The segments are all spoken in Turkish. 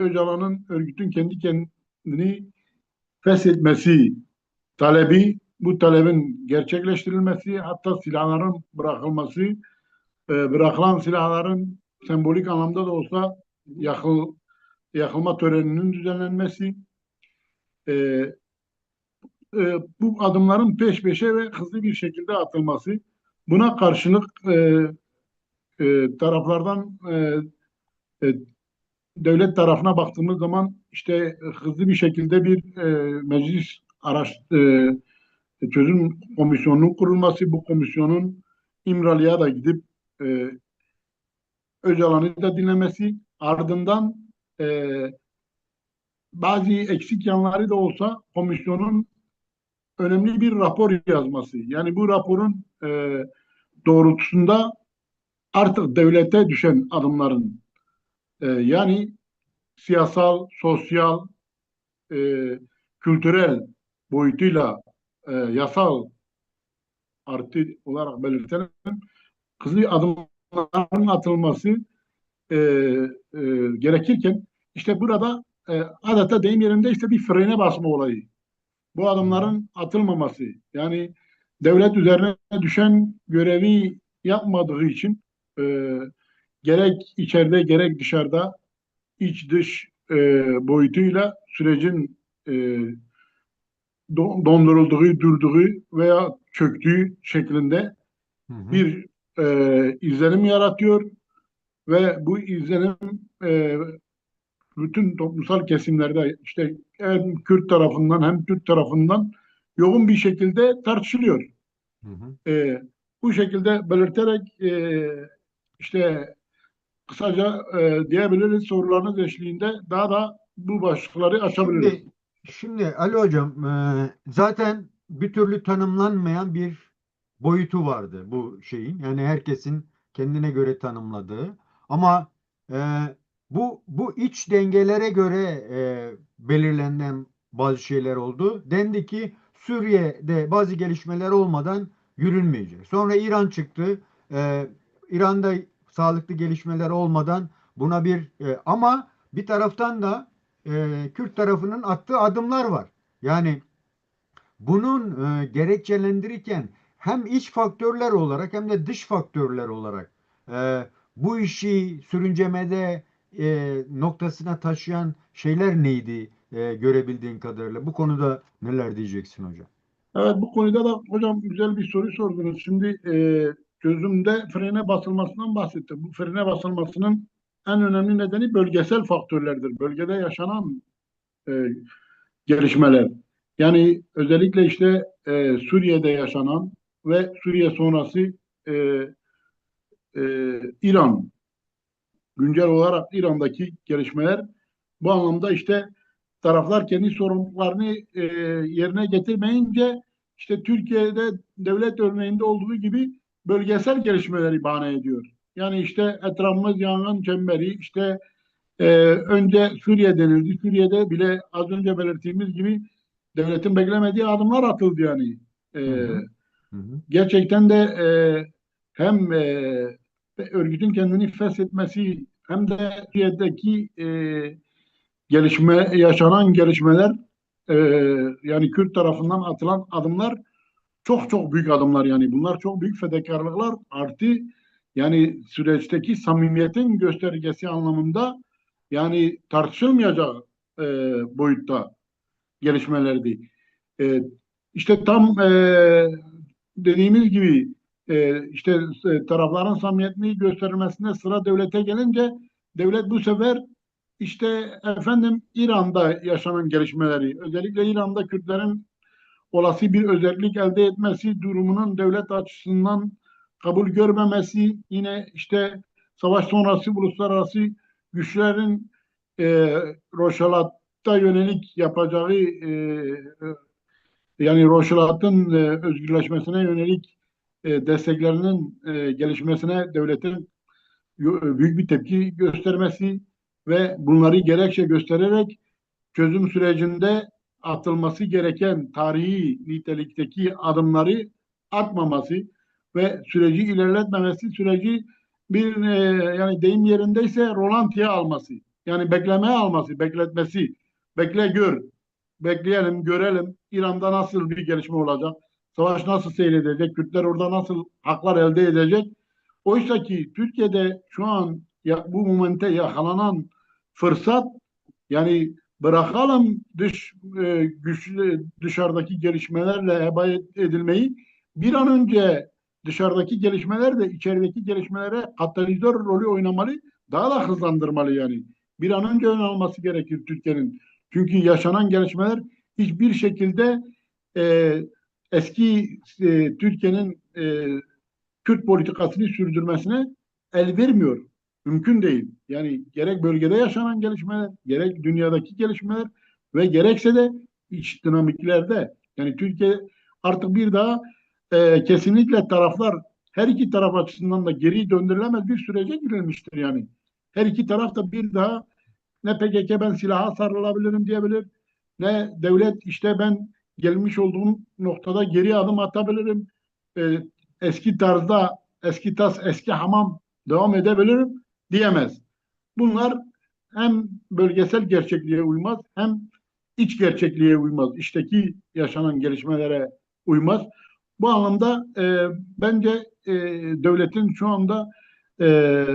Öcalan'ın örgütün kendi kendini feshetmesi talebi, bu talebin gerçekleştirilmesi, hatta silahların bırakılması, bırakılan silahların sembolik anlamda da olsa yakılma töreninin düzenlenmesi, e, bu adımların peş peşe ve hızlı bir şekilde atılması. Buna karşılık taraflardan e, devlet tarafına baktığımız zaman işte hızlı bir şekilde bir meclis çözüm komisyonunun kurulması, bu komisyonun İmralı'ya da gidip e, Öcalan'ı da dinlemesi, ardından e, bazı eksik yanları da olsa komisyonun önemli bir rapor yazması. Yani bu raporun doğrultusunda artık devlete düşen adımların yani siyasal, sosyal, e, kültürel boyutuyla yasal artı olarak belirtilen hızlı adımların atılması e, gerekirken işte burada adeta deyim yerinde işte bir frene basma olayı. Bu Hı hı. adımların atılmaması. Yani devlet üzerine düşen görevi yapmadığı için e, gerek içeride gerek dışarıda iç dış boyutuyla sürecin dondurulduğu, durduğu veya çöktüğü şeklinde Hı hı. bir izlenim yaratıyor ve bu izlenim e, bütün toplumsal kesimlerde işte hem Kürt tarafından hem Türk tarafından yoğun bir şekilde tartışılıyor. Hı hı. E, Bu şekilde belirterek işte kısaca diyebiliriz sorularınız eşliğinde daha da bu başlıkları açabiliriz. Şimdi şimdi Ali Hocam, zaten bir türlü tanımlanmayan bir boyutu vardı bu şeyin. Yani herkesin kendine göre tanımladığı. Ama e, bu iç dengelere göre belirlenen bazı şeyler oldu. Dendi ki Suriye'de bazı gelişmeler olmadan yürünmeyecek. Sonra İran çıktı. İran'da sağlıklı gelişmeler olmadan buna ama bir taraftan da Kürt tarafının attığı adımlar var. Yani bunun gerekçelendirirken hem iç faktörler olarak hem de dış faktörler olarak bu işi sürüncemede noktasına taşıyan şeyler neydi görebildiğin kadarıyla? Bu konuda neler diyeceksin hocam? Evet, bu konuda da hocam güzel bir soru sordunuz. Şimdi çözümde frene basılmasından bahsettik. Bu frene basılmasının en önemli nedeni bölgesel faktörlerdir. Bölgede yaşanan e, gelişmeler. Yani özellikle işte Suriye'de yaşanan ve Suriye sonrası e, İran, güncel olarak İran'daki gelişmeler bu anlamda işte taraflar kendi sorumluluklarını yerine getirmeyince işte Türkiye'de devlet örneğinde olduğu gibi bölgesel gelişmeleri bahane ediyor. Yani işte etrafımız yangın çemberi, işte önce Suriye denildi. Suriye'de bile az önce belirttiğimiz gibi devletin beklemediği adımlar atıldı yani. Hı E, hı. Hı hı. Gerçekten de hem örgütün kendini feshetmesi hem de Suriye'deki yaşanan gelişmeler e, yani Kürt tarafından atılan adımlar çok çok büyük adımlar yani. Bunlar çok büyük fedakarlıklar artı yani süreçteki samimiyetin göstergesi anlamında yani tartışılmayacak e, boyutta gelişmelerdi. E, işte tam dediğimiz gibi işte tarafların samimiyetini gösterilmesinde sıra devlete gelince devlet bu sefer işte efendim İran'da yaşanan gelişmeleri özellikle İran'da Kürtlerin olası bir özellik elde etmesi durumunun devlet açısından kabul görmemesi yine işte savaş sonrası uluslararası güçlerin e, Roşalat'a yönelik yapacağı yani Roşelat'ın özgürleşmesine yönelik desteklerinin gelişmesine devletin büyük bir tepki göstermesi ve bunları gerekçe göstererek çözüm sürecinde atılması gereken tarihi nitelikteki adımları atmaması ve süreci ilerletmemesi, süreci bir yani deyim yerindeyse rolantiye alması. Yani beklemeye alması, bekletmesi. Bekle gör. Bekleyelim, görelim. İran'da nasıl bir gelişme olacak? Savaş nasıl seyredecek? Kürtler orada nasıl haklar elde edecek? Oysa ki Türkiye'de şu an bu momente yakalanan fırsat, yani bırakalım güçlü dışarıdaki gelişmelerle heba edilmeyi, bir an önce dışarıdaki gelişmeler de içerideki gelişmelere katalizör rolü oynamalı, daha da hızlandırmalı yani. Bir an önce ön alması gerekir Türkiye'nin. Çünkü yaşanan gelişmeler hiçbir şekilde e, eski Türkiye'nin Kürt politikasını sürdürmesine el vermiyor. Mümkün değil. Yani gerek bölgede yaşanan gelişmeler, gerek dünyadaki gelişmeler ve gerekse de iç dinamiklerde. Yani Türkiye artık bir daha kesinlikle taraflar, her iki taraf açısından da geri döndürülemez bir sürece girilmiştir yani. Her iki taraf da bir daha ne PKK ben silaha sarılabilirim diyebilir, ne devlet işte ben gelmiş olduğum noktada geri adım atabilirim. E, Eski tarzda, eski tas, eski hamam devam edebilirim diyemez. Bunlar hem bölgesel gerçekliğe uymaz, hem iç gerçekliğe uymaz. İçteki yaşanan gelişmelere uymaz. Bu anlamda bence devletin şu anda e,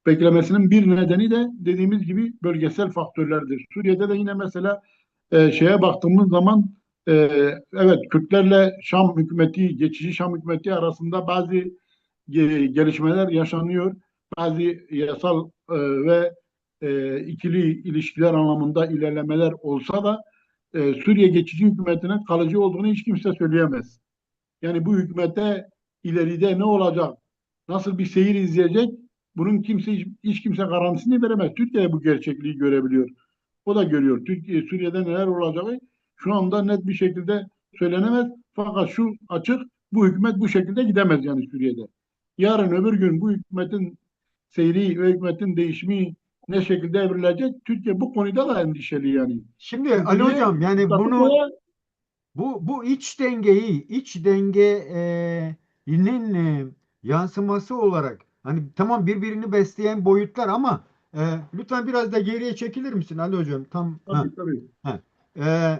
beklemesinin bir nedeni de dediğimiz gibi bölgesel faktörlerdir. Suriye'de de yine mesela şeye baktığımız zaman e, evet, Kürtlerle Şam hükümeti, geçici Şam hükümeti arasında bazı gelişmeler yaşanıyor. Bazı yasal ve ikili ilişkiler anlamında ilerlemeler olsa da Suriye geçici hükümetinin kalıcı olduğunu hiç kimse söyleyemez. Yani bu hükümete ileride ne olacak, nasıl bir seyir izleyecek, bunun hiç kimse garantisini veremez. Türkiye bu gerçekliği görebiliyor. O da görüyor. Türkiye, Suriye'de neler olacağı şu anda net bir şekilde söylenemez. Fakat şu açık, bu hükümet bu şekilde gidemez yani Suriye'de. Yarın öbür gün bu hükümetin seyri ve hükümetin değişimi ne şekilde evrilecek? Türkiye bu konuda da endişeli yani. Şimdi Çünkü Ali niye? hocam, yani bunu Statükoya bu iç dengenin yansıması olarak, hani tamam, birbirini besleyen boyutlar ama lütfen biraz da geriye çekilir misin Ali hocam? tabii tabii. Ha. E,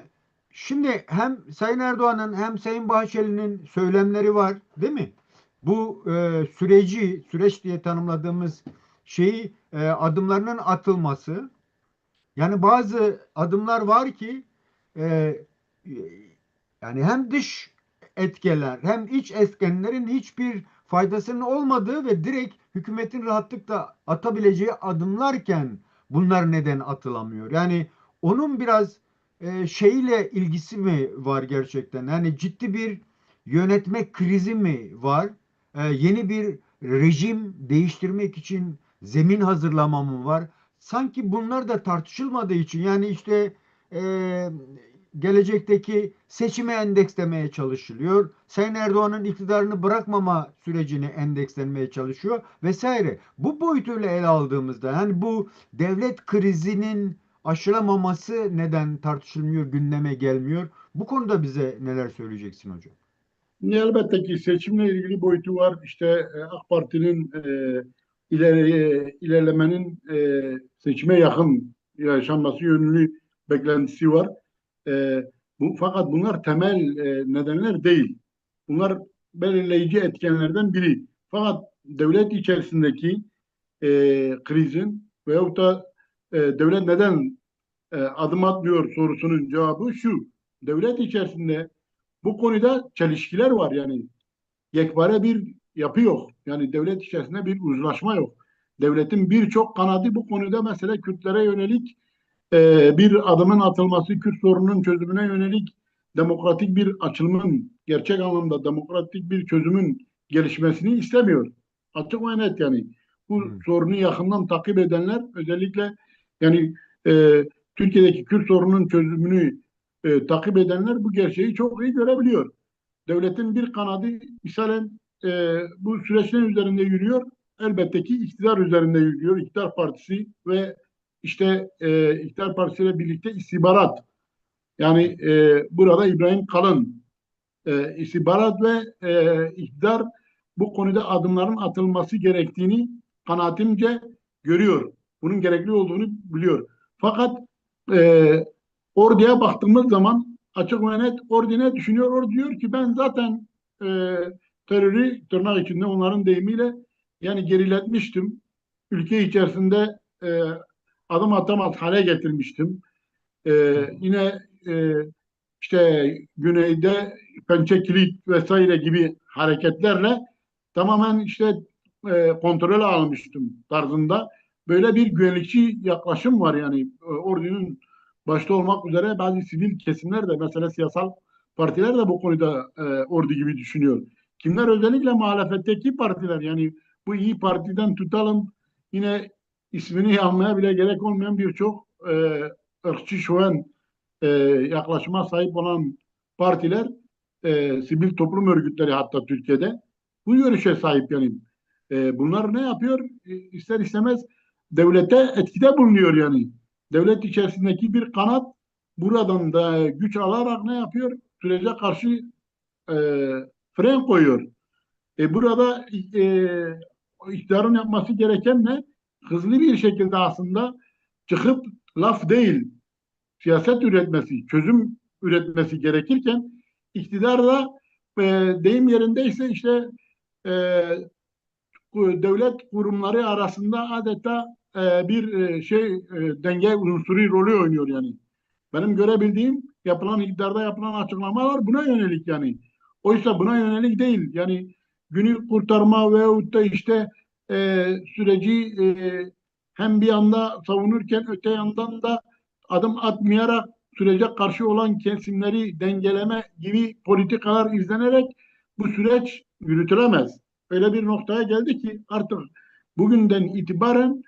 Şimdi hem Sayın Erdoğan'ın hem Sayın Bahçeli'nin söylemleri var, değil mi? Bu süreç diye tanımladığımız adımlarının atılması, yani bazı adımlar var ki e, yani hem dış etkenler hem iç etkenlerin hiçbir faydasının olmadığı ve direkt hükümetin rahatlıkla atabileceği adımlarken bunlar neden atılamıyor? Yani onun biraz şeyle ilgisi mi var gerçekten? Yani ciddi bir yönetme krizi mi var? Yeni bir rejim değiştirmek için zemin hazırlama mı var? Sanki bunlar da tartışılmadığı için, yani işte e, gelecekteki seçime endekslemeye çalışılıyor. Sayın Erdoğan'ın iktidarını bırakmama sürecini endekslenmeye çalışıyor vesaire. Bu boyutuyla ele aldığımızda, yani bu devlet krizinin aşılamaması neden tartışılmıyor, gündeme gelmiyor? Bu konuda bize neler söyleyeceksin hocam? Elbette ki seçimle ilgili boyutu var. İşte AK Parti'nin ilerlemenin seçime yakın yaşanması yönlü beklentisi var. E, fakat bunlar temel nedenler değil. Bunlar belirleyici etkenlerden biri. Fakat devlet içerisindeki krizin veyahut da devlet neden adım atmıyor sorusunun cevabı şu: devlet içerisinde bu konuda çelişkiler var yani. Yekpare bir yapı yok. Yani devlet içerisinde bir uzlaşma yok. Devletin birçok kanadı bu konuda mesela Kürtlere yönelik bir adımın atılması, Kürt sorununun çözümüne yönelik demokratik bir açılımın, gerçek anlamda demokratik bir çözümün gelişmesini istemiyor. Açık ve net yani. Bu Hmm. sorunu yakından takip edenler özellikle yani Türkiye'deki Kürt sorununun çözümünü takip edenler bu gerçeği çok iyi görebiliyor. Devletin bir kanadı misalen bu süreçlerin üzerinde yürüyor. Elbette ki iktidar üzerinde yürüyor. İktidar partisi ve işte iktidar partisiyle birlikte istihbarat. Yani burada İbrahim Kalın istihbarat ve iktidar bu konuda adımların atılması gerektiğini kanaatimce görüyor. bunun gerekli olduğunu biliyor. Fakat e, orduya baktığımız zaman açık ve net ordu ne düşünüyor? Ordu diyor ki ben zaten e, terörü tırnak içinde onların deyimiyle yani geriletmiştim. Ülke içerisinde adım atamaz hale getirmiştim. E, yine işte güneyde Pençe Kilit vesaire gibi hareketlerle tamamen işte kontrol almıştım tarzında. Böyle bir güvenlikçi yaklaşım var yani ordunun başta olmak üzere bazı sivil kesimler de mesela siyasal partiler de bu konuda ordu gibi düşünüyor. Kimler özellikle muhalefetteki partiler yani bu İyi Parti'den tutalım yine ismini almaya bile gerek olmayan birçok ırkçı şoven yaklaşıma sahip olan partiler, sivil toplum örgütleri hatta Türkiye'de bu görüşe sahip yani. Bunlar ne yapıyor? İster istemez devlete etkide bulunuyor yani. Devlet içerisindeki bir kanat buradan da güç alarak ne yapıyor? Sürece karşı e, fren koyuyor. Burada iktidarın yapması gereken ne? Hızlı bir şekilde aslında çıkıp laf değil, siyaset üretmesi, çözüm üretmesi gerekirken iktidar da e, deyim yerindeyse işte e, devlet kurumları arasında adeta bir denge unsuru rolü oynuyor yani. Benim görebildiğim yapılan iktidarda yapılan açıklamalar buna yönelik yani. Oysa buna yönelik değil. Yani günü kurtarma veyahut da işte süreci hem bir yanda savunurken öte yandan da adım atmayarak sürece karşı olan kesimleri dengeleme gibi politikalar izlenerek bu süreç yürütülemez. Öyle bir noktaya geldi ki artık bugünden itibaren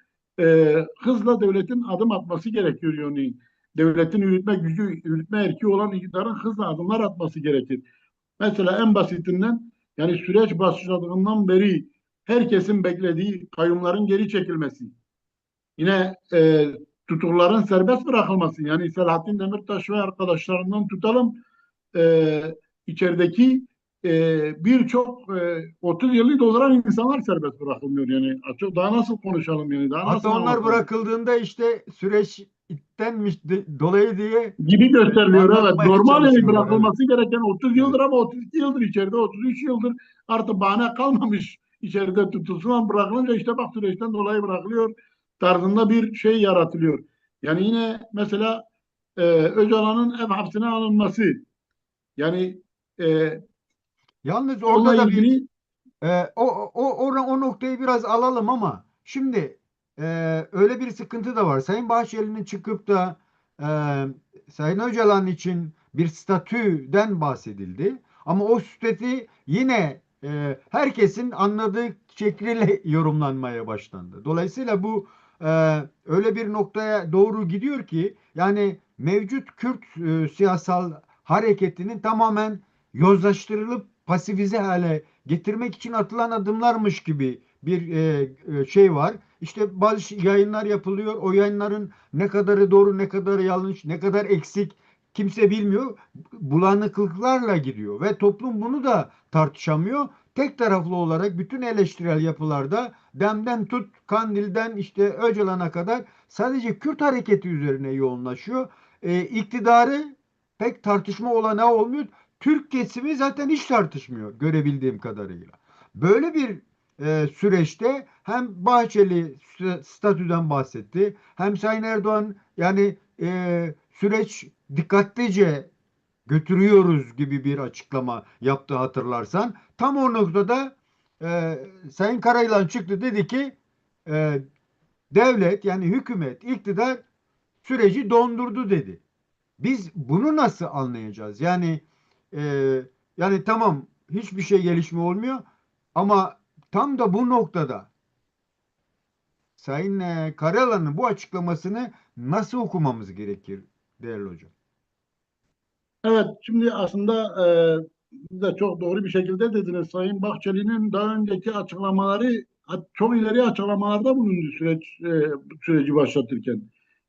hızla devletin adım atması gerekiyor yani devletin yürütme gücü, yürütme erki olan iktidarın hızla adımlar atması gerekir. Mesela en basitinden yani süreç başladığından beri herkesin beklediği kayyumların geri çekilmesi. Yine tutukluların serbest bırakılması. Yani Selahattin Demirtaş ve arkadaşlarından tutalım e, içerideki birçok 30 yılı dolduran insanlar serbest bırakılmıyor. Yani açık daha nasıl konuşalım yani daha nasıl Hatta onlar anlatalım? bırakıldığında işte süreç ittenmiş dolayı diye Gibi gösteriliyor. Evet. anlatmaya Normal yani çalışıyorlar. Evet. bırakılması gereken 30 Evet. yıldır ama 32 yıldır içeride, 33 yıldır artık bahane kalmamış içeride tutulsun bırakılınca işte bak süreçten dolayı bırakılıyor tarzında bir şey yaratılıyor. Yani yine mesela Öcalan'ın ev hapsine alınması yani e, Yalnız onunla orada da bir ilgili o noktayı biraz alalım ama şimdi öyle bir sıkıntı da var. Sayın Bahçeli'nin çıkıp da e, Sayın Öcalan için bir statüden bahsedildi. Ama o statü yine herkesin anladığı şekliyle yorumlanmaya başlandı. Dolayısıyla bu öyle bir noktaya doğru gidiyor ki yani mevcut Kürt siyasal hareketinin tamamen yozlaştırılıp pasifize hale getirmek için atılan adımlarmış gibi bir şey var. İşte bazı yayınlar yapılıyor. O yayınların ne kadarı doğru, ne kadarı yanlış, ne kadar eksik kimse bilmiyor. Bulanıklıklarla gidiyor ve toplum bunu da tartışamıyor. Tek taraflı olarak bütün eleştirel yapılarda Dem'den tut Kandil'den işte Öcalan'a kadar sadece Kürt hareketi üzerine yoğunlaşıyor. İktidarı pek tartışma olanağı olmuyor. Türk kesimi zaten hiç tartışmıyor görebildiğim kadarıyla. Böyle bir süreçte hem Bahçeli statüden bahsetti, hem Sayın Erdoğan yani süreç dikkatlice götürüyoruz gibi bir açıklama yaptı hatırlarsan. Tam o noktada Sayın Karayılan çıktı dedi ki e, devlet yani hükümet, iktidar süreci dondurdu dedi. Biz bunu nasıl anlayacağız? E, yani tamam hiçbir şey gelişme olmuyor ama tam da bu noktada Sayın Karayalan'ın bu açıklamasını nasıl okumamız gerekir değerli hocam? evet şimdi aslında siz de çok doğru bir şekilde dediniz. Sayın Bahçeli'nin daha önceki açıklamaları çok ileri açıklamalarda bulundu süreci başlatırken.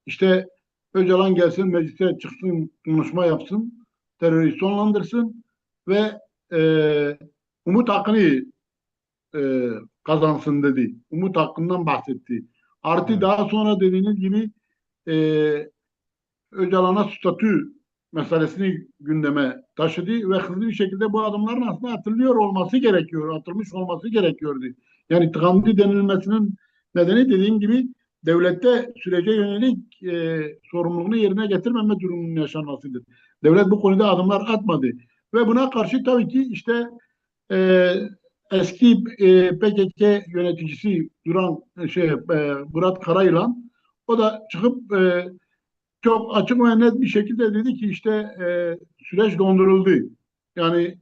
İşte Öcalan gelsin meclise çıksın konuşma yapsın terörü sonlandırsın ve umut hakkını e, kazansın dedi. Umut hakkından bahsetti. Artı Evet. daha sonra dediğiniz gibi e, Öcalan'a statü meselesini gündeme taşıdı ve hızlı bir şekilde bu adımların aslında atılıyor olması gerekiyor, atılmış olması gerekiyordu. Yani tıkandı denilmesinin nedeni dediğim gibi devlette sürece yönelik sorumluluğunu yerine getirmeme durumunun yaşanmasıdır. Devlet bu konuda adımlar atmadı ve buna karşı tabii ki işte e, eski PKK yöneticisi Murat Karayılan o da çıkıp çok açık ve net bir şekilde dedi ki işte süreç donduruldu. Yani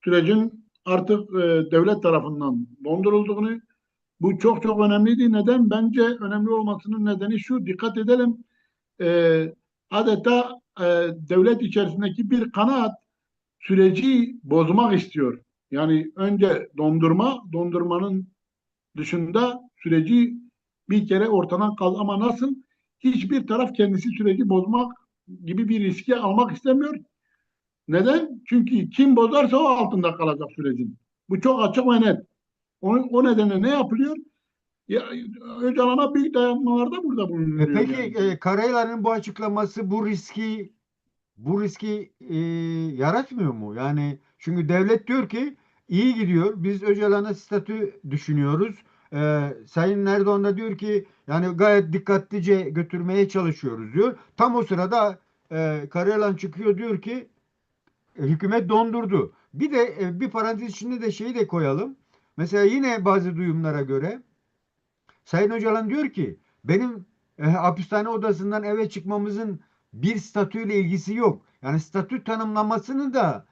sürecin artık devlet tarafından dondurulduğunu, bu çok çok önemliydi. Neden? Bence önemli olmasının nedeni şu: dikkat edelim, e, adeta devlet içerisindeki bir kanaat süreci bozmak istiyor. Yani önce dondurmanın dışında süreci bir kere ortadan kaldı. Ama nasıl? Hiçbir taraf kendisi süreci bozmak gibi bir riski almak istemiyor. Neden? Çünkü kim bozarsa o altında kalacak sürecin. Bu çok açık ve net. O nedenle ne yapılıyor? Ya, Öcalan'a büyük dayatmalarda burada bulunuyor Peki yani. Karayılan'ın bu açıklaması bu riski yaratmıyor mu? Yani çünkü devlet diyor ki iyi gidiyor. Biz Öcalan'a statü düşünüyoruz. Sayın Erdoğan da diyor ki yani gayet dikkatlice götürmeye çalışıyoruz diyor. Tam o sırada Karayılan çıkıyor diyor ki hükümet dondurdu. Bir de bir parantez içinde de şeyi de koyalım. Mesela yine bazı duyumlara göre Sayın Öcalan diyor ki benim hapishane odasından eve çıkmamızın bir statüyle ilgisi yok. Yani statü tanımlamasını da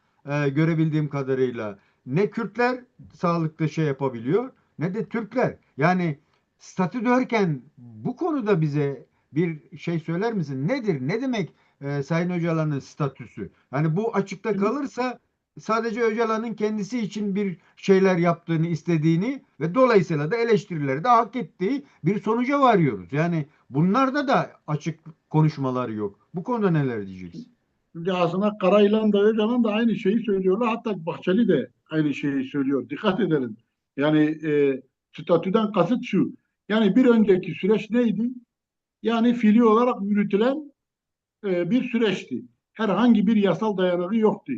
görebildiğim kadarıyla ne Kürtler sağlıklı şey yapabiliyor ne de Türkler. Yani statü derken bu konuda bize bir şey söyler misin? Nedir? Ne demek Sayın Öcalan'ın statüsü? Yani bu açıkta Şimdi, kalırsa sadece Öcalan'ın kendisi için bir şeyler yaptığını, istediğini ve dolayısıyla da eleştirileri de hak ettiği bir sonuca varıyoruz. Yani bunlarda da açık konuşmalar yok. Bu konuda neler diyeceksin? şimdi aslında Karayılan da Öcalan da aynı şeyi söylüyorlar. Hatta Bahçeli de aynı şeyi söylüyor. Dikkat edelim. Yani statüden kasıt şu: yani bir önceki süreç neydi? Yani fiili olarak yürütülen bir süreçti. Herhangi bir yasal dayanağı yoktu.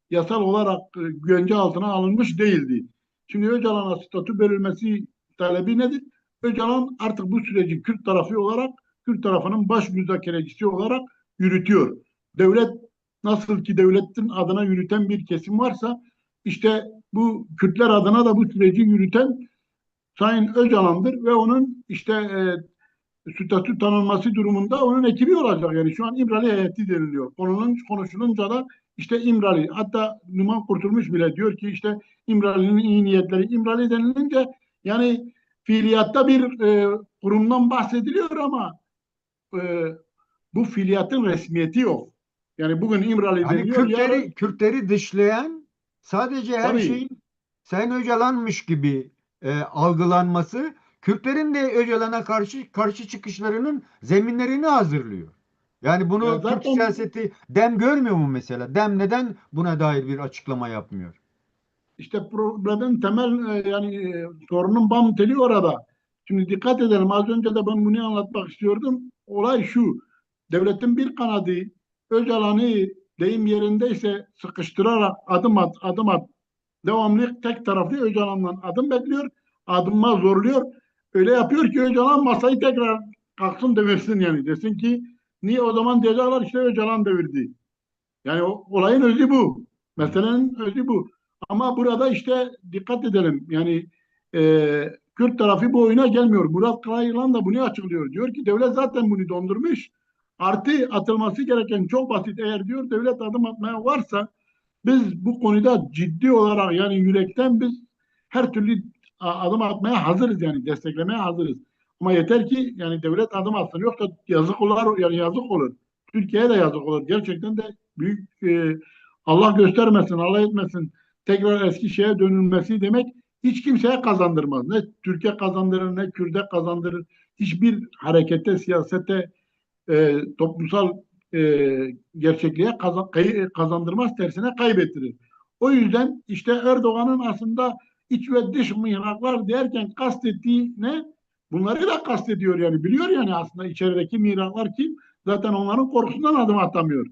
Yasal olarak güvence altına alınmış değildi. Şimdi Öcalan'a statü verilmesi talebi nedir? Öcalan artık bu süreci Kürt tarafı olarak, Kürt tarafının baş müzakerecisi olarak yürütüyor. Devlet, nasıl ki devletin adına yürüten bir kesim varsa, işte bu Kürtler adına da bu süreci yürüten Sayın Öcalan'dır ve onun işte statü tanınması durumunda onun ekibi olacak. Yani şu an İmralı heyeti deniliyor. Konuşulunca da işte İmralı, hatta Numan Kurtulmuş bile diyor ki işte İmralı'nın iyi niyetleri. İmralı denilince yani fiiliyatta bir kurumdan bahsediliyor ama e, bu fiiliyatın resmiyeti yok. Yani bugün İmralı Hani deniyor, Kürtleri yarın Kürtleri dışlayan sadece her tabii. şeyin Sayın Öcalan'mış gibi algılanması Kürtlerin de Öcalan'a karşı çıkışlarının zeminlerini hazırlıyor. Yani Ya bunu Türk zaten siyaseti dem görmüyor mu mesela? Dem neden buna dair bir açıklama yapmıyor? İşte problemin temel sorunun bam teli orada. Şimdi dikkat edelim. Az önce de ben bunu anlatmak istiyordum. Olay şu: devletin bir kanadı Öcalan'ı deyim yerindeyse sıkıştırarak adım at, adım at. Devamlı tek taraflı Öcalan'dan adım bekliyor. Adıma zorluyor. Öyle yapıyor ki Öcalan masayı tekrar kalksın devirsin yani. Desin ki niye, o zaman diyecekler işte Öcalan devirdi. Yani olayın özü bu. Evet. Meselenin özü bu. Ama burada işte dikkat edelim. Yani Kürt tarafı bu oyuna gelmiyor. Murat Karayılan da bunu açıklıyor. Diyor ki devlet zaten bunu dondurmuş. Artı atılması gereken çok basit. Eğer diyor devlet adım atmaya varsa biz bu konuda ciddi olarak, yani yürekten biz her türlü adım atmaya hazırız, yani desteklemeye hazırız. Ama yeter ki yani devlet adım atsın. Yoksa yazık olur, yani yazık olur. Türkiye'ye de yazık olur. Gerçekten de büyük Allah göstermesin, Allah etmesin, tekrar eski şeye dönülmesi demek hiç kimseye kazandırmaz. Ne Türkiye kazandırır, ne Kürt'e kazandırır. Hiçbir harekete, siyasete, toplumsal e, gerçekliğe kazandırmaz, tersine kaybettirir. O yüzden işte Erdoğan'ın aslında iç ve dış mihraklar derken kastettiği ne? Bunları da kastediyor yani. Biliyor yani aslında içerideki mihraklar kim? Zaten onların korkusundan adım atamıyor.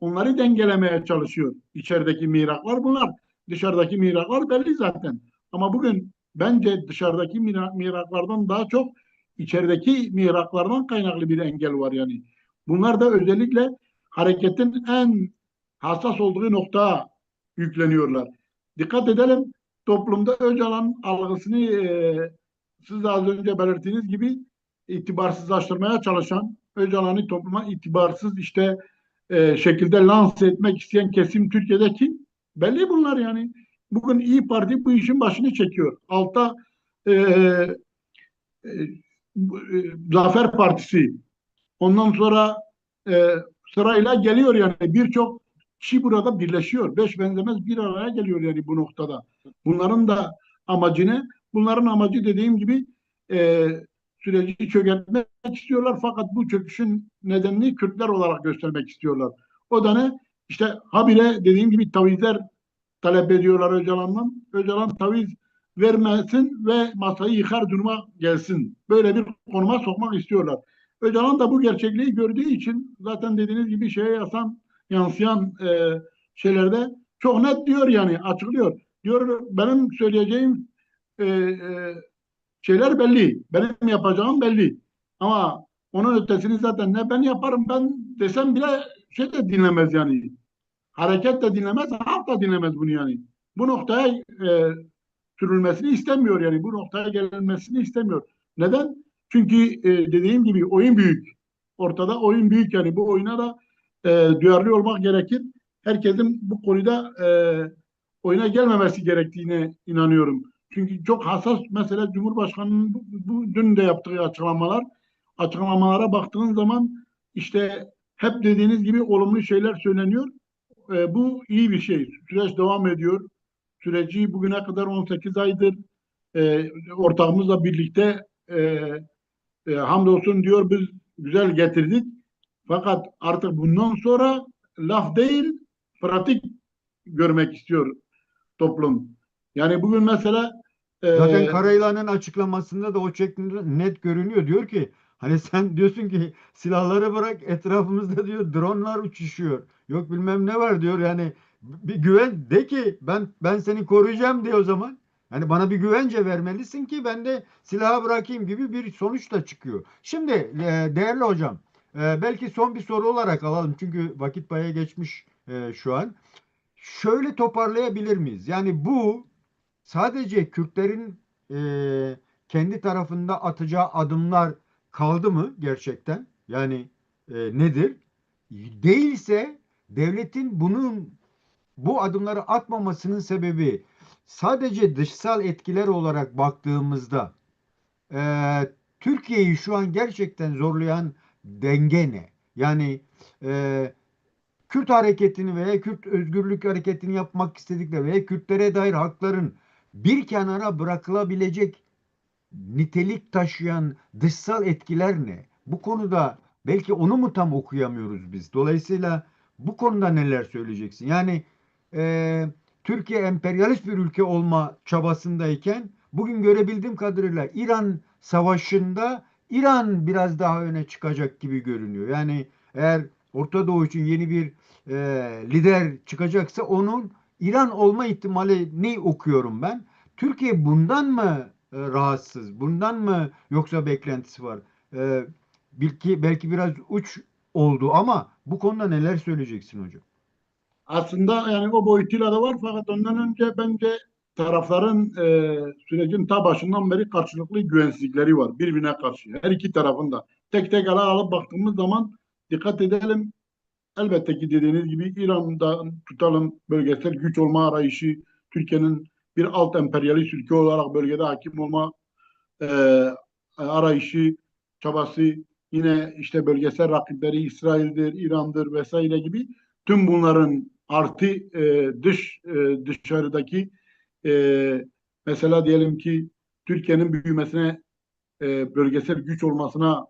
Onları dengelemeye çalışıyor. İçerideki mihraklar bunlar. Dışarıdaki mihraklar belli zaten. Ama bugün bence dışarıdaki mihraklardan daha çok içerideki mihraklardan kaynaklı bir engel var yani. Bunlar da özellikle hareketin en hassas olduğu noktaya yükleniyorlar. Dikkat edelim, toplumda Öcalan algısını siz de az önce belirttiğiniz gibi itibarsızlaştırmaya çalışan, Öcalan'ı topluma itibarsız işte şekilde lanse etmek isteyen kesim Türkiye'deki belli bunlar yani. Bugün İyi Parti bu işin başını çekiyor. Altta e, e, Zafer Partisi, ondan sonra e, sırayla geliyor yani birçok kişi burada birleşiyor. Beş benzemez bir araya geliyor yani bu noktada. Bunların da amacı ne? Bunların amacı dediğim gibi e, süreci çökertmek istiyorlar fakat bu çöküşün nedenini Kürtler olarak göstermek istiyorlar. O da ne? İşte habire dediğim gibi tavizler talep ediyorlar Öcalan'dan. Öcalan taviz vermesin ve masayı yıkar duruma gelsin. Böyle bir konuma sokmak istiyorlar. Öcalan da bu gerçekliği gördüğü için zaten dediğiniz gibi yansıyan şeylerde çok net diyor yani açıklıyor. Diyor benim söyleyeceğim şeyler belli. Benim yapacağım belli. Ama onun ötesini zaten ne ben yaparım ben desem bile şey de dinlemez yani. Hareket de dinlemez, halk da dinlemez bunu yani. Bu noktaya sürülmesini istemiyor yani. Bu noktaya gelinmesini istemiyor. Neden? Çünkü dediğim gibi oyun büyük. Ortada oyun büyük yani. Bu oyuna da duyarlı olmak gerekir. Herkesin bu konuda oyuna gelmemesi gerektiğine inanıyorum. Çünkü çok hassas mesela Cumhurbaşkanı'nın dün de yaptığı açıklamalara baktığın zaman işte hep dediğiniz gibi olumlu şeyler söyleniyor. Bu iyi bir şey. Süreç devam ediyor. Süreci bugüne kadar 18 aydır ortağımızla birlikte hamdolsun diyor biz güzel getirdik. Fakat artık bundan sonra laf değil pratik görmek istiyor toplum. Yani bugün mesela e, Zaten Karayılan'ın açıklamasında da o şeklinde net görünüyor. Diyor ki hani sen diyorsun ki silahları bırak etrafımızda diyor dronlar uçuşuyor. Yok bilmem ne var diyor. Yani bir güven de ki ben seni koruyacağım diyor o zaman. Yani bana bir güvence vermelisin ki ben de silahı bırakayım gibi bir sonuç da çıkıyor. Şimdi değerli hocam belki son bir soru olarak alalım. Çünkü vakit bayağı geçmiş şu an. Şöyle toparlayabilir miyiz? Yani bu sadece Kürtlerin kendi tarafında atacağı adımlar kaldı mı gerçekten? Yani nedir? Değilse devletin bu adımları atmamasının sebebi sadece dışsal etkiler olarak baktığımızda e, Türkiye'yi şu an gerçekten zorlayan denge ne? Yani e, Kürt hareketini veya Kürt özgürlük hareketini yapmak istedikleri veya Kürtlere dair hakların bir kenara bırakılabilecek nitelik taşıyan dışsal etkiler ne? Bu konuda belki onu mu tam okuyamıyoruz biz? Dolayısıyla bu konuda neler söyleyeceksin? Yani e, Türkiye emperyalist bir ülke olma çabasındayken bugün görebildiğim kadarıyla İran savaşında İran biraz daha öne çıkacak gibi görünüyor. Yani eğer Orta Doğu için yeni bir lider çıkacaksa onun İran olma ihtimali ne okuyorum ben? Türkiye bundan mı rahatsız? Bundan mı yoksa beklentisi var? E, belki biraz uç oldu ama bu konuda neler söyleyeceksin hocam? aslında yani o boyutuyla da var fakat ondan önce bence tarafların sürecin ta başından beri karşılıklı güvensizlikleri var birbirine karşı. Her iki tarafında. Tek tek ele alıp baktığımız zaman dikkat edelim. Elbette ki dediğiniz gibi İran'da tutalım bölgesel güç olma arayışı, Türkiye'nin bir alt emperyalist ülke olarak bölgede hakim olma e, arayışı, çabası, yine işte bölgesel rakipleri İsrail'dir, İran'dır vesaire gibi tüm bunların artı dışarıdaki e, mesela diyelim ki Türkiye'nin büyümesine, bölgesel güç olmasına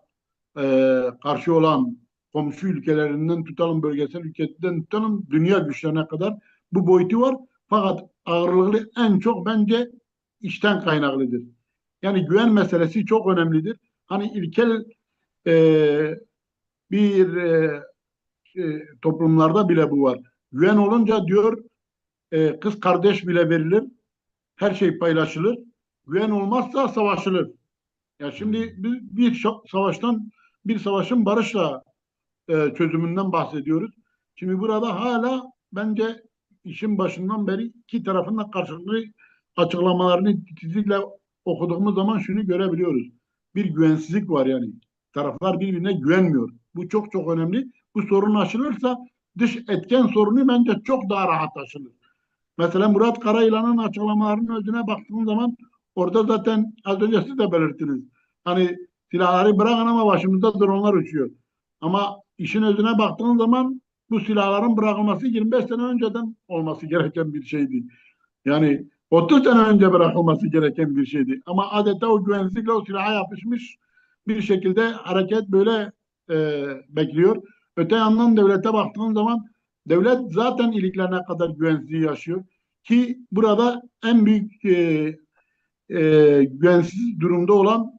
karşı olan komşu ülkelerinden tutalım, bölgesel ülkeden tutalım, dünya güçlerine kadar bu boyutu var. Fakat ağırlıklı en çok bence içten kaynaklıdır. Yani güven meselesi çok önemlidir. Hani ilkel e, bir toplumlarda bile bu var. Güven olunca diyor kız kardeş bile verilir, her şey paylaşılır. Güven olmazsa savaşılır. Ya şimdi Hmm. bir savaşın barışla çözümünden bahsediyoruz. Şimdi burada hala bence işin başından beri iki tarafın da karşılıklı açıklamalarını titizlikle okuduğumuz zaman şunu görebiliyoruz. Bir güvensizlik var yani. Taraflar birbirine güvenmiyor. Bu çok çok önemli. Bu sorun aşılırsa dış etken sorunu bence çok daha rahat aşılır. Mesela Murat Karayılan'ın açıklamalarının özüne baktığın zaman orada zaten az önce siz de belirttiniz. Hani silahları bırakın ama başımızda dronlar uçuyor. Ama işin özüne baktığın zaman bu silahların bırakılması 25 sene önceden olması gereken bir şeydi. Yani 30 sene önce bırakılması gereken bir şeydi. Ama adeta o güvensizlikle o silaha yapışmış bir şekilde hareket böyle bekliyor. Öte yandan devlete baktığın zaman devlet zaten iliklerine kadar güvensizliği yaşıyor. Ki burada en büyük güvensiz durumda olan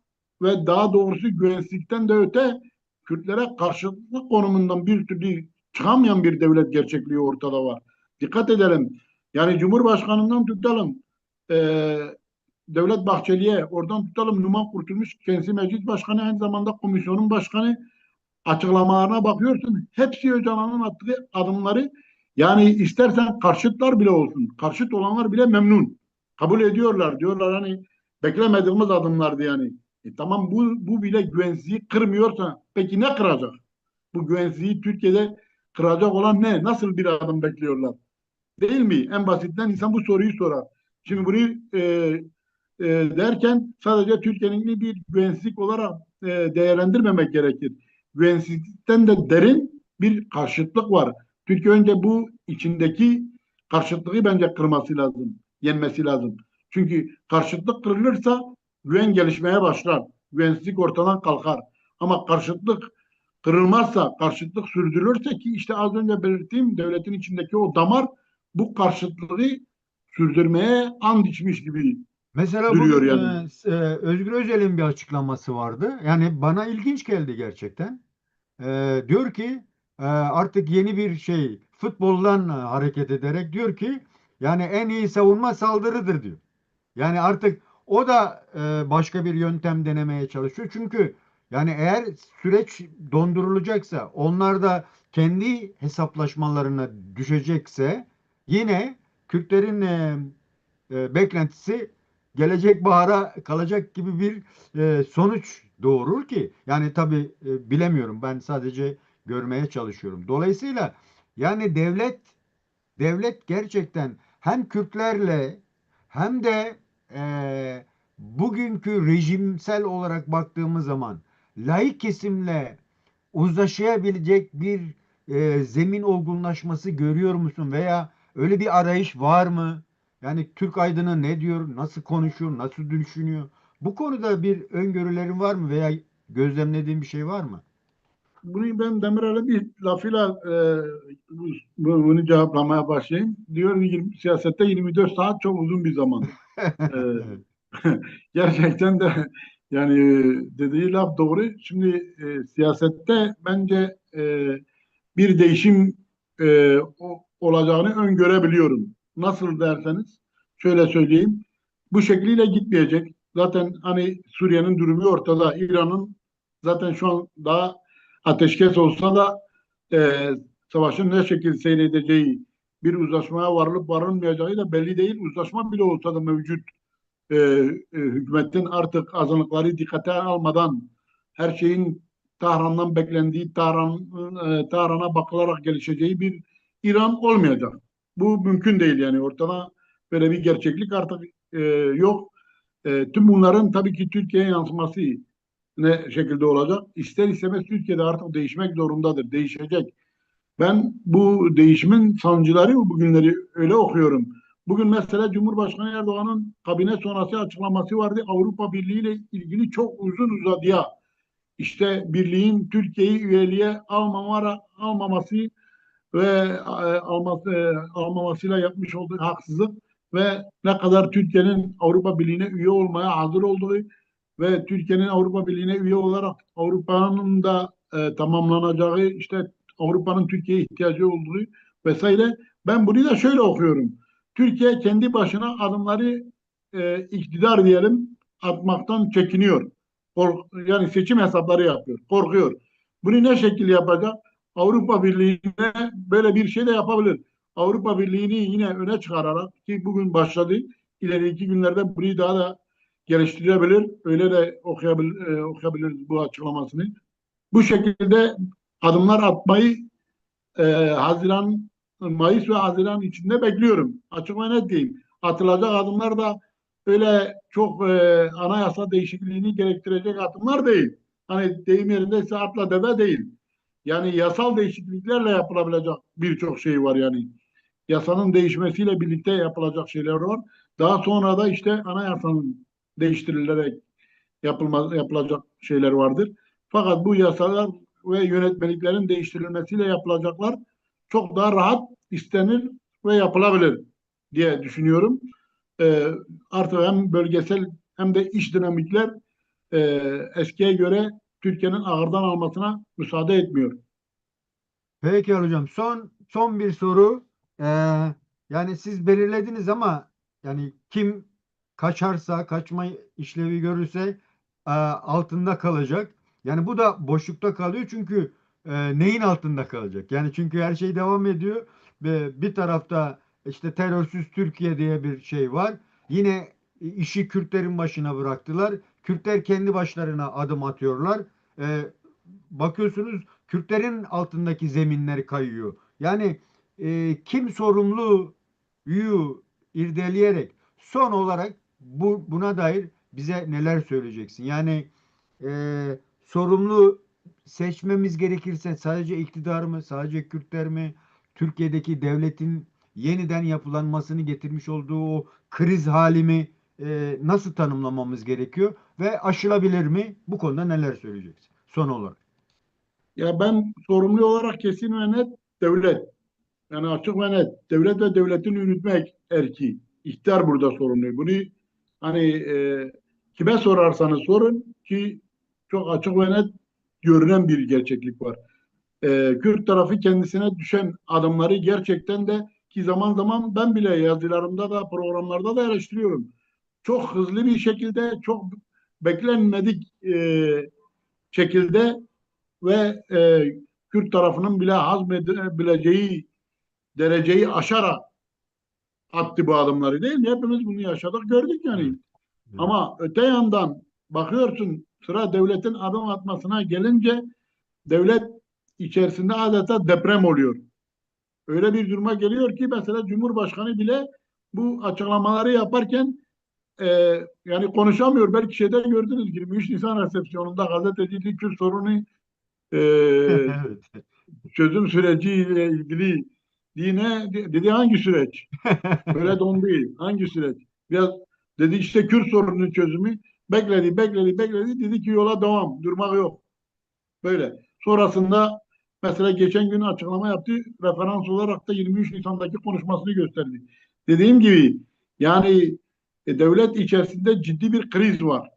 ve daha doğrusu güvensizlikten de öte Kürtlere karşıtlık konumundan bir türlü çıkamayan bir devlet gerçekliği ortada var. Dikkat edelim. Yani Cumhurbaşkanından tutalım. E, Devlet Bahçeli'ye, oradan tutalım Numan Kurtulmuş kendisi meclis başkanı, aynı zamanda komisyonun başkanı, açıklamalarına bakıyorsun. Hepsi Öcalan'ın attığı adımları, yani istersen karşıtlar bile olsun. Karşıt olanlar bile memnun. Kabul ediyorlar. Diyorlar hani beklemediğimiz adımlardı yani. Tamam, bu bile güvensizliği kırmıyorsa peki ne kıracak? Bu güvensizliği Türkiye'de kıracak olan ne? Nasıl bir adım bekliyorlar? Değil mi? En basitinden insan bu soruyu sorar. Şimdi bunu derken sadece Türkiye'nin bir güvensizlik olarak değerlendirmemek gerekir. Güvensizlikten de derin bir karşıtlık var. Türkiye önce bu içindeki karşıtlığı bence kırması lazım, yenmesi lazım. Çünkü karşıtlık kırılırsa güven gelişmeye başlar. Güvensizlik ortadan kalkar. Ama karşıtlık kırılmazsa, karşıtlık sürdürülürse, ki işte az önce belirttiğim devletin içindeki o damar bu karşıtlığı sürdürmeye and içmiş gibi Mesela duruyor bugün yani. Özgür Özel'in bir açıklaması vardı. Yani bana ilginç geldi gerçekten. Diyor ki artık yeni bir şey futboldan hareket ederek diyor ki yani en iyi savunma saldırıdır diyor. Yani artık o da başka bir yöntem denemeye çalışıyor. Çünkü yani eğer süreç dondurulacaksa, onlar da kendi hesaplaşmalarına düşecekse yine Kürtlerin beklentisi gelecek bahara kalacak gibi bir sonuç doğurur ki yani tabii bilemiyorum, ben sadece görmeye çalışıyorum. Dolayısıyla yani devlet gerçekten hem Kürtlerle hem de bugünkü rejimsel olarak baktığımız zaman laik kesimle uzlaşabilecek bir zemin olgunlaşması görüyor musun? Veya öyle bir arayış var mı? Yani Türk aydını ne diyor, nasıl konuşuyor, nasıl düşünüyor? Bu konuda bir öngörülerin var mı veya gözlemlediğin bir şey var mı? Bunu ben Demirel'e bir lafıyla bunu cevaplamaya başlayayım. Diyor siyasette 24 saat çok uzun bir zaman. E, Evet. Gerçekten de yani dediği laf doğru. Şimdi siyasette bence bir değişim olacağını öngörebiliyorum. Nasıl derseniz şöyle söyleyeyim. Bu şekliyle gitmeyecek. Zaten hani Suriye'nin durumu ortada. İran'ın zaten şu an daha ateşkes olsa da e, savaşın ne şekilde seyredeceği, bir uzlaşmaya varılıp varılmayacağı da belli değil. Uzlaşma bile olsa da mevcut hükümetin artık azınlıkları dikkate almadan her şeyin Tahran'dan beklendiği Tahran'a bakılarak gelişeceği bir İran olmayacak. Bu mümkün değil yani, ortada böyle bir gerçeklik artık yok. Tüm bunların tabii ki Türkiye'ye yansıması ne şekilde olacak? İster istemez Türkiye'de artık değişmek zorundadır, değişecek. Ben bu değişimin sancıları bugünleri öyle okuyorum. Bugün mesela Cumhurbaşkanı Erdoğan'ın kabine sonrası açıklaması vardı. Avrupa Birliği ile ilgili çok uzun uzadıya, işte birliğin Türkiye'yi üyeliğe almaması ve almamasıyla yapmış olduğu haksızlık ve ne kadar Türkiye'nin Avrupa Birliği'ne üye olmaya hazır olduğu ve Türkiye'nin Avrupa Birliği'ne üye olarak Avrupa'nın da tamamlanacağı, işte Avrupa'nın Türkiye'ye ihtiyacı olduğu vesaire. Ben bunu da şöyle okuyorum. Türkiye kendi başına adımları iktidar diyelim atmaktan çekiniyor. Yani seçim hesapları yapıyor, korkuyor. Bunu ne şekilde yapacak? Avrupa Birliği'ne böyle bir şey de yapabilir. Avrupa Birliği'ni yine öne çıkararak ki bugün başladı, ileriki günlerde bunu daha da geliştirebilir. Öyle de okuyabiliriz bu açıklamasını. Bu şekilde adımlar atmayı Haziran, Mayıs ve Haziran içinde bekliyorum. Açık ve net diyeyim. Atılacak adımlar da öyle çok anayasa değişikliğini gerektirecek adımlar değil. Hani deyim yerindeyse atla deve değil. Yani yasal değişikliklerle yapılabilecek birçok şey var yani. Yasanın değişmesiyle birlikte yapılacak şeyler var. Daha sonra da işte anayasanın değiştirilerek yapılacak şeyler vardır. Fakat bu yasalar ve yönetmeliklerin değiştirilmesiyle yapılacaklar çok daha rahat istenir ve yapılabilir diye düşünüyorum. Ee, Artık hem bölgesel hem de iç dinamikler e, eskiye göre Türkiye'nin ağırdan almasına müsaade etmiyor. Peki hocam, son bir soru. Yani siz belirlediniz ama yani kim kaçarsa, kaçma işlevi görürse altında kalacak. Yani bu da boşlukta kalıyor çünkü neyin altında kalacak? Yani çünkü her şey devam ediyor ve bir tarafta işte terörsüz Türkiye diye bir şey var. Yine işi Kürtlerin başına bıraktılar. Kürtler kendi başlarına adım atıyorlar. E, Bakıyorsunuz Kürtlerin altındaki zeminler kayıyor. Yani kim sorumluyu irdeleyerek son olarak buna dair bize neler söyleyeceksin? Yani e, sorumlu seçmemiz gerekirse sadece iktidar mı, sadece Kürtler mi, Türkiye'deki devletin yeniden yapılanmasını getirmiş olduğu o kriz halimi nasıl tanımlamamız gerekiyor ve aşılabilir mi? Bu konuda neler söyleyeceksin son olarak? Ya ben sorumlu olarak kesin ve net devlet. Yani açık ve net. Devlet ve devletin yürütmek erki. İktidar burada sorumlu. Bunu hani kime sorarsanız sorun ki çok açık ve net görünen bir gerçeklik var. Kürt tarafı kendisine düşen adımları gerçekten de ki zaman zaman ben bile yazılarımda da programlarda da eleştiriyorum. Çok hızlı bir şekilde, çok beklenmedik şekilde ve Kürt tarafının bile hazmedebileceği dereceyi aşarak attı bu adımları değil mi? Hepimiz bunu yaşadık, gördük Evet, yani. evet. Ama öte yandan bakıyorsun sıra devletin adım atmasına gelince devlet içerisinde adeta deprem oluyor. Öyle bir duruma geliyor ki mesela Cumhurbaşkanı bile bu açıklamaları yaparken e, yani konuşamıyor. Belki şeyde gördünüz 23 Nisan resepsiyonunda gazetecilik Kürt sorunu e, Evet. çözüm süreciyle ilgili yine dedi hangi süreç? Öyle de on değil. Hangi süreç? Biraz dedi işte Kürt sorununun çözümü. Bekledi. Dedi ki yola devam. Durmak yok. Böyle. Sonrasında mesela geçen gün açıklama yaptı. Referans olarak da 23 Nisan'daki konuşmasını gösterdi. Dediğim gibi yani devlet içerisinde ciddi bir kriz var.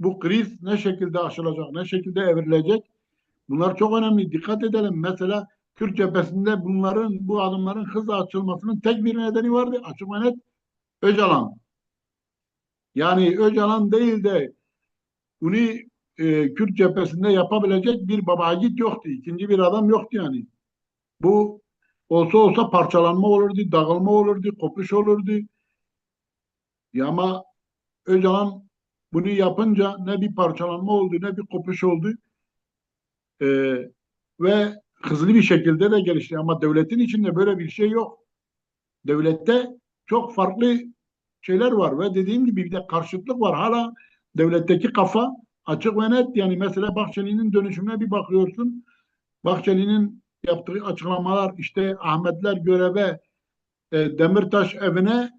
Bu kriz ne şekilde aşılacak, ne şekilde evrilecek? Bunlar çok önemli. Dikkat edelim. Mesela Kürt cephesinde bu adımların hızla açılmasının tek bir nedeni vardı. Açık ve net Öcalan. Yani Öcalan değil de bunu Kürt cephesinde yapabilecek bir babagit yoktu. İkinci bir adam yoktu yani. Bu olsa parçalanma olurdu, dağılma olurdu, kopuş olurdu. Ya ama Öcalan bunu yapınca ne bir parçalanma oldu ne bir kopuş oldu. E, Ve hızlı bir şekilde de gelişti. Ama devletin içinde böyle bir şey yok. Devlette çok farklı şeyler var ve dediğim gibi bir de karşıtlık var. Hala devletteki kafa açık ve net. Yani mesela Bahçeli'nin dönüşümüne bir bakıyorsun. Bahçeli'nin yaptığı açıklamalar işte Ahmetler göreve, Demirtaş evine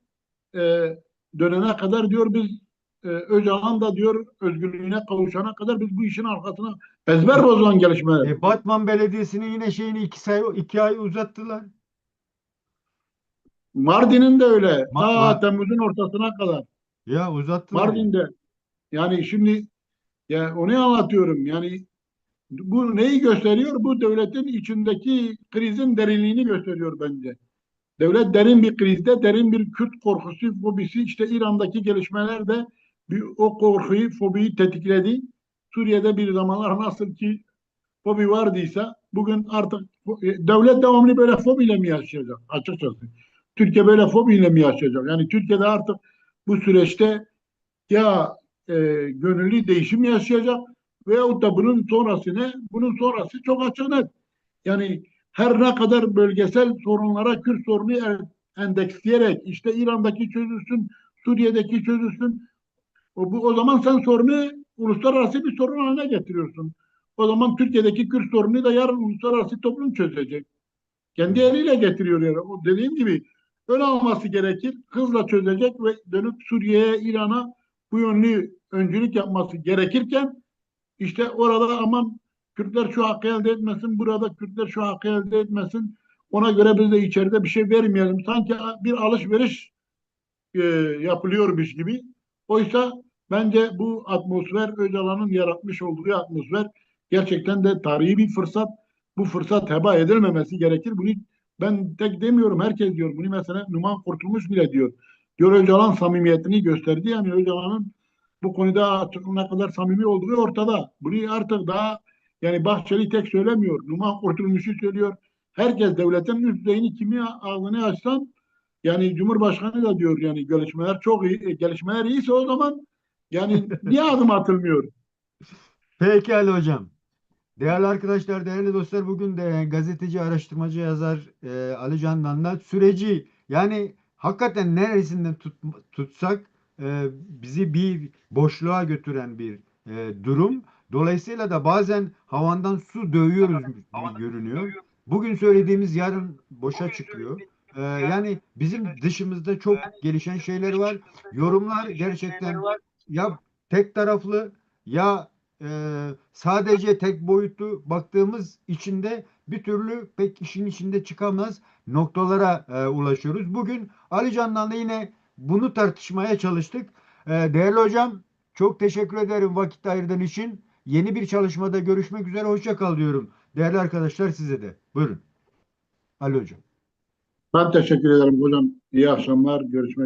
e, dönene kadar diyor biz Öcalan da diyor özgürlüğüne kavuşana kadar biz bu işin arkasına ezber bozan gelişmeler. Batman Belediyesi'nin yine şeyini 2 ay uzattılar. Mardin'in de öyle. Ma- Ta ma- Temmuz'un ortasına kadar. ya uzattılar ya. Mardin'de. Yani şimdi ya onu anlatıyorum. Yani bu neyi gösteriyor? Bu devletin içindeki krizin derinliğini gösteriyor bence. Devlet derin bir krizde, derin bir Kürt korkusu, fobisi, işte İran'daki gelişmeler de o korkuyu, fobiyi tetikledi. Suriye'de bir zamanlar nasıl ki fobi vardıysa bugün artık devlet devamlı böyle fobiyle mi yaşayacak açıkçası? Türkiye böyle fobiyle mi yaşayacak? Yani Türkiye'de artık bu süreçte ya gönüllü değişim yaşayacak veyahut da bunun sonrası ne? Bunun sonrası çok açık net. Yani her ne kadar bölgesel sorunlara Kürt sorunu endeksleyerek işte İran'daki çözülsün, Suriye'deki çözülsün. O zaman sen sorunu uluslararası bir sorun haline getiriyorsun. O zaman Türkiye'deki Kürt sorunu da yarın uluslararası toplum çözecek. Kendi Evet. eliyle getiriyor yani. O dediğim gibi öyle olması gerekir. Hızla çözecek ve dönüp Suriye'ye, İran'a bu yönlü öncülük yapması gerekirken işte orada aman Kürtler şu hakkı elde etmesin, burada Kürtler şu hakkı elde etmesin. Ona göre biz de içeride bir şey vermeyelim. Sanki bir alışveriş e, yapılıyormuş gibi. Oysa bence bu atmosfer Öcalan'ın yaratmış olduğu atmosfer gerçekten de tarihi bir fırsat. Bu fırsat heba edilmemesi gerekir. Bunu ben tek demiyorum, herkes diyor. Bunu mesela Numan Kurtulmuş bile diyor. Diyor Öcalan samimiyetini gösterdi. Yani Öcalan'ın bu konuda artık ne kadar samimi olduğu ortada. Bunu artık daha yani Bahçeli tek söylemiyor. Numan Kurtulmuş'u söylüyor. Herkes devletin üst düzeyini kimi ağzını açsan yani Cumhurbaşkanı da diyor yani gelişmeler çok iyi. Gelişmeler iyiyse o zaman yani niye adım atılmıyor? Peki Ali hocam. Değerli arkadaşlar, değerli dostlar, bugün de gazeteci, araştırmacı, yazar Ali Candan'la süreci, yani hakikaten neresinden tutsak bizi bir boşluğa götüren bir durum. Dolayısıyla da bazen havandan su dövüyoruz gibi görünüyor. Bugün söylediğimiz yarın boşa çıkıyor. Yani bizim dışımızda çok gelişen şeyler var. Yorumlar gerçekten ya tek taraflı ya sadece tek boyutlu baktığımız içinde bir türlü pek işin içinde çıkamaz noktalara ulaşıyoruz. Bugün Ali Candan'la yine bunu tartışmaya çalıştık. Değerli hocam, çok teşekkür ederim vakit ayırdığın için. Yeni bir çalışmada görüşmek üzere. Hoşça kal diyorum. Değerli arkadaşlar, size de. Buyurun Ali hocam. Ben teşekkür ederim hocam. İyi akşamlar. Görüşmek üzere.